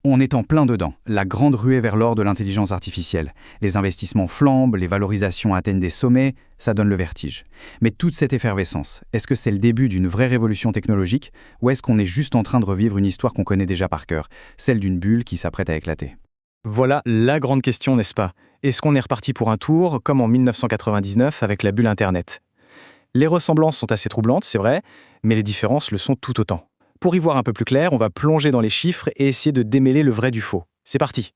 On est en plein dedans, la grande ruée vers l'or de l'intelligence artificielle. Les investissements flambent, les valorisations atteignent des sommets, ça donne le vertige. Mais toute cette effervescence, est-ce que c'est le début d'une vraie révolution technologique ou est-ce qu'on est juste en train de revivre une histoire qu'on connaît déjà par cœur, celle d'une bulle qui s'apprête à éclater? Voilà la grande question, n'est-ce pas? Est-ce qu'on est reparti pour un tour, comme en 1999 avec la bulle Internet? Les ressemblances sont assez troublantes, c'est vrai, mais les différences le sont tout autant. Pour y voir un peu plus clair, on va plonger dans les chiffres et essayer de démêler le vrai du faux. C'est parti!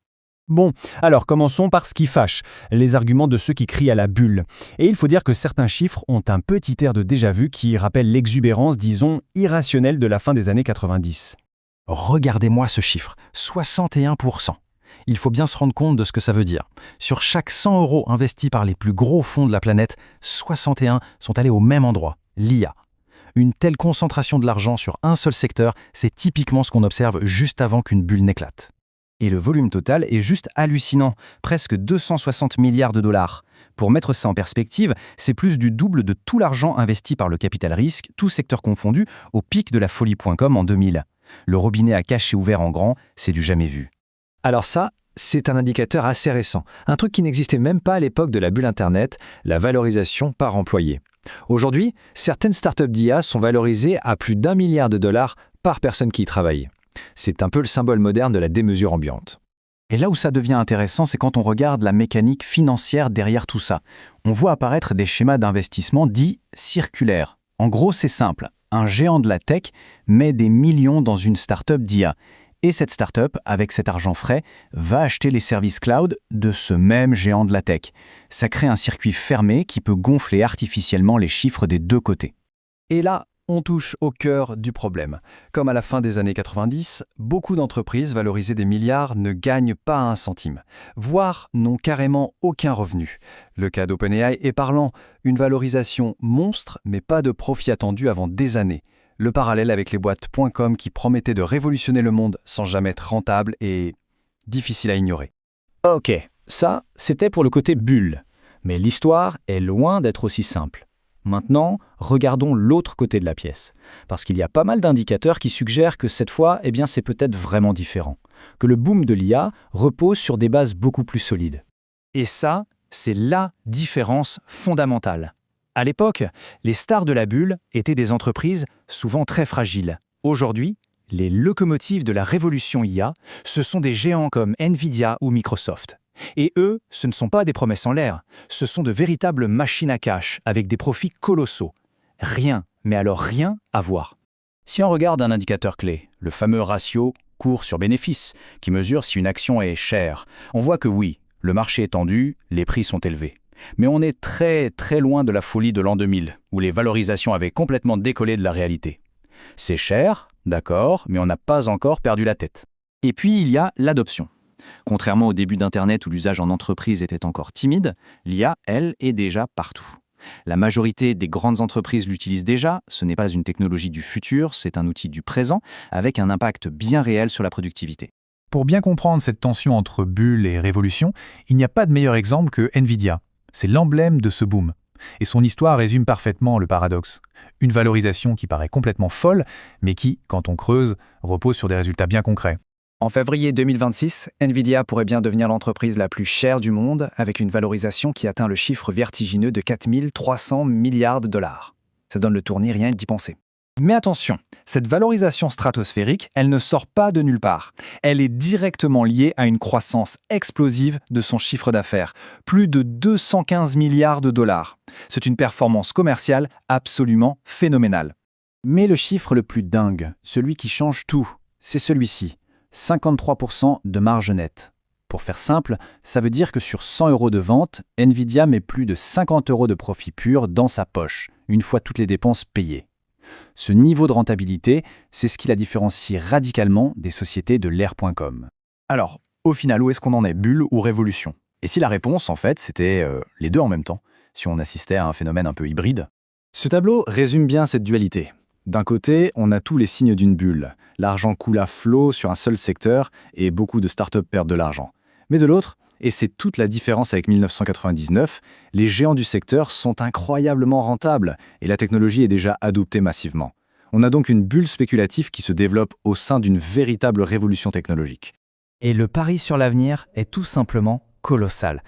Bon, alors commençons par ce qui fâche, les arguments de ceux qui crient à la bulle. Et il faut dire que certains chiffres ont un petit air de déjà-vu qui rappelle l'exubérance, disons, irrationnelle de la fin des années 90. Regardez-moi ce chiffre, 61%. Il faut bien se rendre compte de ce que ça veut dire. Sur chaque 100 € investis par les plus gros fonds de la planète, 61 sont allés au même endroit, l'IA. Une telle concentration de l'argent sur un seul secteur, c'est typiquement ce qu'on observe juste avant qu'une bulle n'éclate. Et le volume total est juste hallucinant, presque 260 milliards de dollars. Pour mettre ça en perspective, c'est plus du double de tout l'argent investi par le capital risque, tout secteur confondu, au pic de la folie.com en 2000. Le robinet à cash est ouvert en grand, c'est du jamais vu. Alors ça, c'est un indicateur assez récent, un truc qui n'existait même pas à l'époque de la bulle Internet, la valorisation par employé. Aujourd'hui, certaines startups d'IA sont valorisées à plus d'1 milliard de dollars par personne qui y travaille. C'est un peu le symbole moderne de la démesure ambiante. Et là où ça devient intéressant, c'est quand on regarde la mécanique financière derrière tout ça. On voit apparaître des schémas d'investissement dits circulaires. En gros, c'est simple. Un géant de la tech met des millions dans une startup d'IA. Et cette startup, avec cet argent frais, va acheter les services cloud de ce même géant de la tech. Ça crée un circuit fermé qui peut gonfler artificiellement les chiffres des deux côtés. Et là, on touche au cœur du problème. Comme à la fin des années 90, beaucoup d'entreprises valorisées des milliards ne gagnent pas un centime, voire n'ont carrément aucun revenu. Le cas d'OpenAI est parlant, une valorisation monstre, mais pas de profit attendu avant des années. Le parallèle avec les boîtes .com qui promettaient de révolutionner le monde sans jamais être rentable est difficile à ignorer. Ok, ça, c'était pour le côté bulle. Mais l'histoire est loin d'être aussi simple. Maintenant, regardons l'autre côté de la pièce. Parce qu'il y a pas mal d'indicateurs qui suggèrent que cette fois, c'est peut-être vraiment différent. Que le boom de l'IA repose sur des bases beaucoup plus solides. Et ça, c'est la différence fondamentale. À l'époque, les stars de la bulle étaient des entreprises souvent très fragiles. Aujourd'hui, les locomotives de la révolution IA, ce sont des géants comme Nvidia ou Microsoft. Et eux, ce ne sont pas des promesses en l'air, ce sont de véritables machines à cash avec des profits colossaux. Rien, mais alors rien à voir. Si on regarde un indicateur clé, le fameux ratio cours sur bénéfice, qui mesure si une action est chère, on voit que oui, le marché est tendu, les prix sont élevés. Mais on est très très loin de la folie de l'an 2000, où les valorisations avaient complètement décollé de la réalité. C'est cher, d'accord, mais on n'a pas encore perdu la tête. Et puis il y a l'adoption. Contrairement au début d'Internet où l'usage en entreprise était encore timide, l'IA, elle, est déjà partout. La majorité des grandes entreprises l'utilisent déjà, ce n'est pas une technologie du futur, c'est un outil du présent, avec un impact bien réel sur la productivité. Pour bien comprendre cette tension entre bulle et révolution, il n'y a pas de meilleur exemple que Nvidia. C'est l'emblème de ce boom. Et son histoire résume parfaitement le paradoxe. Une valorisation qui paraît complètement folle, mais qui, quand on creuse, repose sur des résultats bien concrets. En février 2026, Nvidia pourrait bien devenir l'entreprise la plus chère du monde, avec une valorisation qui atteint le chiffre vertigineux de 4 300 milliards de dollars. Ça donne le tournis rien que d'y penser. Mais attention, cette valorisation stratosphérique, elle ne sort pas de nulle part. Elle est directement liée à une croissance explosive de son chiffre d'affaires, plus de 215 milliards de dollars. C'est une performance commerciale absolument phénoménale. Mais le chiffre le plus dingue, celui qui change tout, c'est celui-ci, 53% de marge nette. Pour faire simple, ça veut dire que sur 100 € de vente, Nvidia met plus de 50 € de profit pur dans sa poche, une fois toutes les dépenses payées. Ce niveau de rentabilité, c'est ce qui la différencie radicalement des sociétés de l'ère.com. Alors, au final, où est-ce qu'on en est, bulle ou révolution? Et si la réponse, en fait, c'était les deux en même temps, si on assistait à un phénomène un peu hybride? Ce tableau résume bien cette dualité. D'un côté, on a tous les signes d'une bulle. L'argent coule à flot sur un seul secteur et beaucoup de startups perdent de l'argent. Mais de l'autre, et c'est toute la différence avec 1999, les géants du secteur sont incroyablement rentables et la technologie est déjà adoptée massivement. On a donc une bulle spéculative qui se développe au sein d'une véritable révolution technologique. Et le pari sur l'avenir est tout simplement colossal.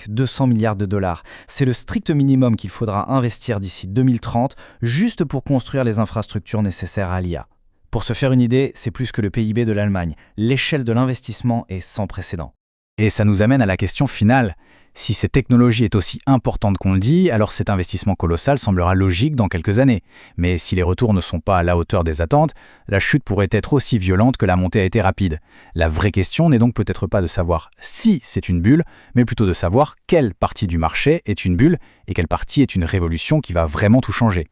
200 milliards de dollars. C'est le strict minimum qu'il faudra investir d'ici 2030 juste pour construire les infrastructures nécessaires à l'IA. Pour se faire une idée, c'est plus que le PIB de l'Allemagne. L'échelle de l'investissement est sans précédent. Et ça nous amène à la question finale. Si cette technologie est aussi importante qu'on le dit, alors cet investissement colossal semblera logique dans quelques années. Mais si les retours ne sont pas à la hauteur des attentes, la chute pourrait être aussi violente que la montée a été rapide. La vraie question n'est donc peut-être pas de savoir si c'est une bulle, mais plutôt de savoir quelle partie du marché est une bulle et quelle partie est une révolution qui va vraiment tout changer.